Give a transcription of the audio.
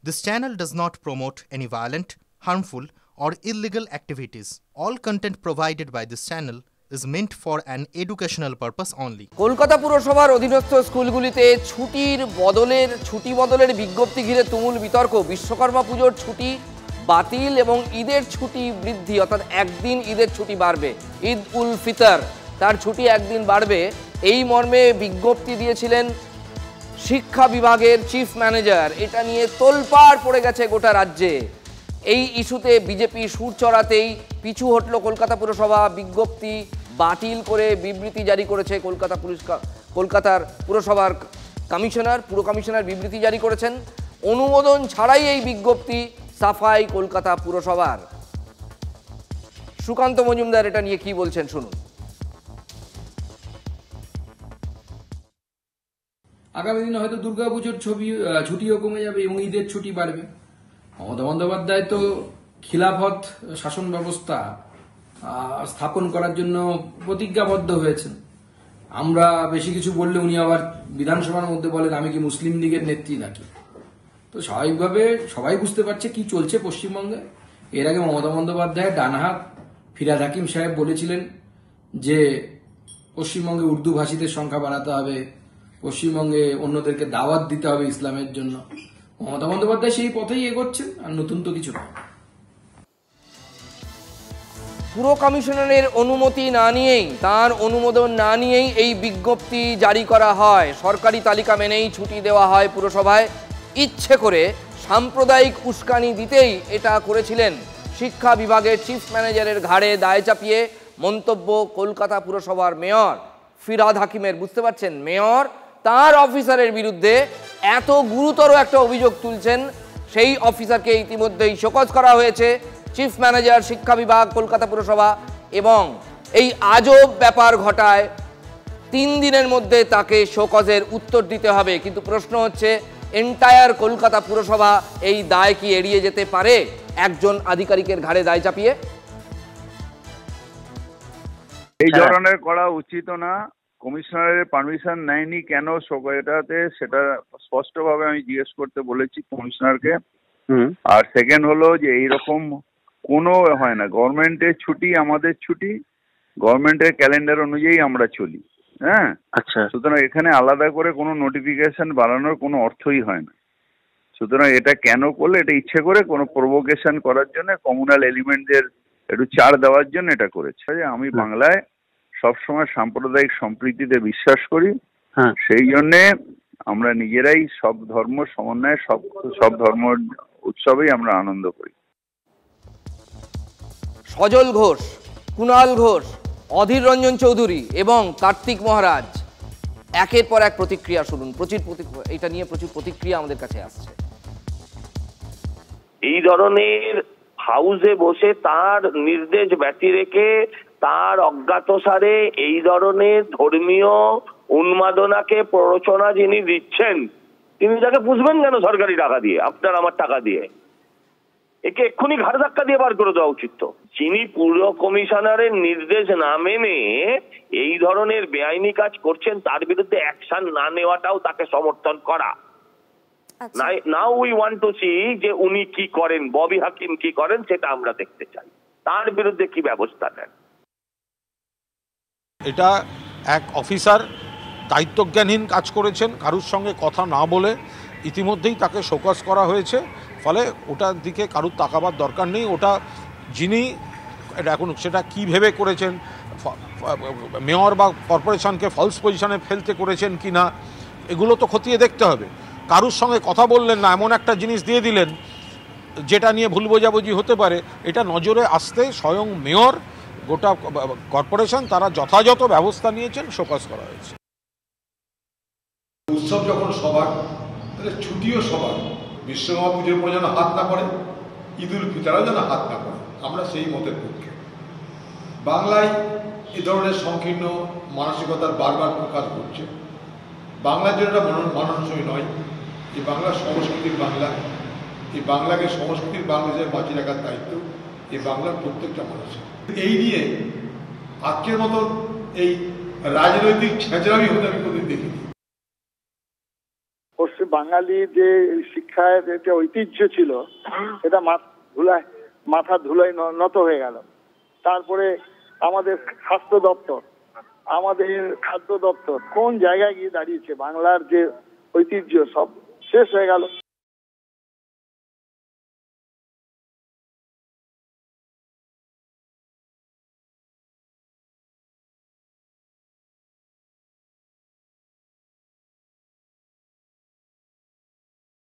This channel does not promote any violent, harmful, or illegal activities. All content provided by this channel is meant for an educational purpose only. Kolkata পুরসভার অধীনস্থ স্কুলগুলিতে ছুটি বদলের বিজ্ঞপ্তি ঘিরে তুমুল বিতর্ক। বিশ্বকর্মা পুজোর ছুটি বাতিল এবং ঈদের ছুটি বৃদ্ধি, অর্থাৎ একদিন ঈদের ছুটি বাড়বে। ঈদ উল ফিতর তার ছুটি একদিন বাড়বে, এই মর্মে বিজ্ঞপ্তি দিয়েছিলেন শিক্ষা বিভাগের চিফ ম্যানেজার। এটা নিয়ে তোলপাড় পড়ে গেছে গোটা রাজ্যে। এই ইস্যুতে বিজেপি সুর চড়াতেই পিছু হটল কলকাতা পুরসভা। বিজ্ঞপ্তি বাতিল করে বিবৃতি জারি করেছে কলকাতার পুরসভার পুর কমিশনার বিবৃতি জারি করেছেন। অনুমোদন ছাড়াই এই বিজ্ঞপ্তি সাফাই কলকাতা পুরসভার। সুকান্ত মজুমদার এটা নিয়ে কি বলছেন শুনুন। আগামী দিনে হয়তো দুর্গাপুজোর ছুটিও কমে যাবে এবং ঈদের ছুটি বাড়বে। মমতা বন্দ্যোপাধ্যায় তো খিলাফত শাসন ব্যবস্থা স্থাপন করার জন্য প্রতিজ্ঞাবদ্ধ হয়েছেন। আমরা বেশি কিছু বললে উনি আবার বিধানসভার মধ্যে বলেন আমি কি মুসলিম লীগের নেত্রী নাকি। তো স্বাভাবিকভাবে সবাই বুঝতে পারছে কি চলছে পশ্চিমবঙ্গে। এর আগে মমতা বন্দ্যোপাধ্যায় ডানহাত ফিরহাদ হাকিম সাহেব বলেছিলেন যে পশ্চিমবঙ্গে উর্দু ভাষীদের সংখ্যা বাড়াতে হবে, পশ্চিমবঙ্গে অন্যদেরকে দাওয়াত দিতে হবে ইসলামের জন্য। মমতা বন্দ্যোপাধ্যায় সেই পথেই এগোচ্ছেন, আর নতুন তো কিছু না। পুর কমিশনারের অনুমতি না নিয়েই, তার অনুমোদন না নিয়েই এই বিজ্ঞপ্তি জারি করা হয়। সরকারি তালিকা মেনেই ছুটি দেওয়া হয় পুরসভায়। ইচ্ছে করে সাম্প্রদায়িক উস্কানি দিতেই এটা করেছিলেন শিক্ষা বিভাগের চিফ ম্যানেজারের ঘাড়ে দায় চাপিয়ে। মন্তব্য কলকাতা পুরসভার মেয়র ফিরহাদ হাকিমের। বুঝতে পারছেন, মেয়র তার অফিসারের বিরুদ্ধে এত গুরুতর একটা অভিযোগ তুলছেন, সেই অফিসারকে ইতিমধ্যেই শোকজ করা হয়েছে। চিফ ম্যানেজার শিক্ষা বিভাগ কলকাতা পুরসভা, এবং এই আজব ব্যাপার ঘটায় 3 দিনের মধ্যে তাকে শোকজের উত্তর দিতে হবে। কিন্তু প্রশ্ন হচ্ছে, এন্টায়ার কলকাতা পুরসভা এই দায় কি এড়িয়ে যেতে পারে একজন আধিকারিকের ঘাড়ে দায় চাপিয়ে? এই ধরনের করা উচিত না। কমিশনারের পারমিশন নেয়নি কেন এটাতে, সেটা স্পষ্টভাবে আমি জিজ্ঞেস করতে বলেছি কমিশনারকে। আর সেকেন্ড হলো যে এইরকম কোনো হয় না, গভর্নমেন্টের ছুটি আমাদের ছুটি, গভর্নমেন্টের ক্যালেন্ডার অনুযায়ী আমরা চলি। হ্যাঁ, আচ্ছা। সুতরাং এখানে আলাদা করে কোনো নোটিফিকেশন বাড়ানোর কোনো অর্থই হয় না। সুতরাং এটা কেন করলে, এটা ইচ্ছে করে কোনো প্রভোকেশন করার জন্য, কমিউনাল এলিমেন্টদের একটু ছাড় দেওয়ার জন্য এটা করেছে। আমি বাংলায় সবসময় সাম্প্রদায়িক সম্প্রীতিতে বিশ্বাস করি, সেই জন্যে আমরা নিজেরাই সব ধর্ম সমন্বয়ে সব ধর্ম উৎসবেই আমরা আনন্দ করি। সজল ঘোষ, কুণাল ঘোষ, অধীর রঞ্জন চৌধুরী এবং কার্তিক মহারাজ একের পর এক প্রতিক্রিয়া শুনুন। এটা নিয়ে প্রচুর প্রতিক্রিয়া আমাদের কাছে আসছে। এই ধরনের হাউসে বসে তার নির্দেশ ব্যতি রেখে তার অজ্ঞাতসারে এই ধরনের ধর্মীয় উন্মাদনাকে প্ররোচনা যিনি দিচ্ছেন, তিনি তাকে বুঝবেন কেন সরকারি টাকা দিয়ে, আপনার আমার টাকা দিয়ে? একে এক্ষুনি ঘাড় ধাক্কা দিয়ে বার করে দেওয়া উচিত। যিনি পুর কমিশনারের নির্দেশ না মেনে এই ধরনের বেআইনি কাজ করছেন, তার বিরুদ্ধে অ্যাকশন না নেওয়াটাও তাকে সমর্থন করা। Now we want to see যে উনি কি করেন, ববি হাকিম কি করেন, সেটা আমরা দেখতে চাই। তার বিরুদ্ধে কি ব্যবস্থা নেন। এটা এক অফিসার দায়িত্বজ্ঞানহীন কাজ করেছেন, কারুর সঙ্গে কথা না বলে ইতিমধ্যেই তাকে শোকজ করা হয়েছে। ফলে ওটার দিকে কারুর তাকাবার দরকার নেই। ওটা যিনি এখন সেটা কি ভেবে করেছেন, মেয়র বা কর্পোরেশনকে ফলস পজিশনে ফেলতে করেছেন কি না, এগুলো তো খতিয়ে দেখতে হবে। কারুর সঙ্গে কথা বললেন না, এমন একটা জিনিস দিয়ে দিলেন যেটা নিয়ে ভুল বোঝাবুঝি হতে পারে, এটা নজরে আসতে স্বয়ং মেয়র, গোটা কর্পোরেশন তারা যথাযথ ব্যবস্থা নিয়েছেন, শোকজ করা হয়েছে। উৎসব যখন সবার, তাহলে ছুটিও সবার। বিশ্বকর্মা পুজোর পর যেন হাত না পড়ে, ঈদ উল ফিতরেও যেন হাত না পড়ে, আমরা সেই মতের পক্ষে। বাংলায় এ ধরনের সংকীর্ণ মানসিকতার বারবার প্রকাশ ঘটছে। বাংলার জন্য এটা মানানসই নয়। এই বাংলা সংস্কৃতির বাংলা, এই বাংলাকে সংস্কৃতির বাংলা হিসেবে বাঁচিয়ে রাখার দায়িত্ব এই বাংলার প্রত্যেকটা মানুষের। এই নিয়ে আজকের মতন এই রাজনৈতিক ছেঁচড়ামি হতে আমি কোনদিন দেখিনি। বাঙালির যে শিক্ষায় একটা ঐতিহ্য ছিল এটা মাথা ধুলায় নত হয়ে গেল। তারপরে আমাদের স্বাস্থ্য দপ্তর, আমাদের খাদ্য দপ্তর কোন জায়গায় গিয়ে দাঁড়িয়েছে? বাংলার যে ঐতিহ্য সব শেষ হয়ে গেল।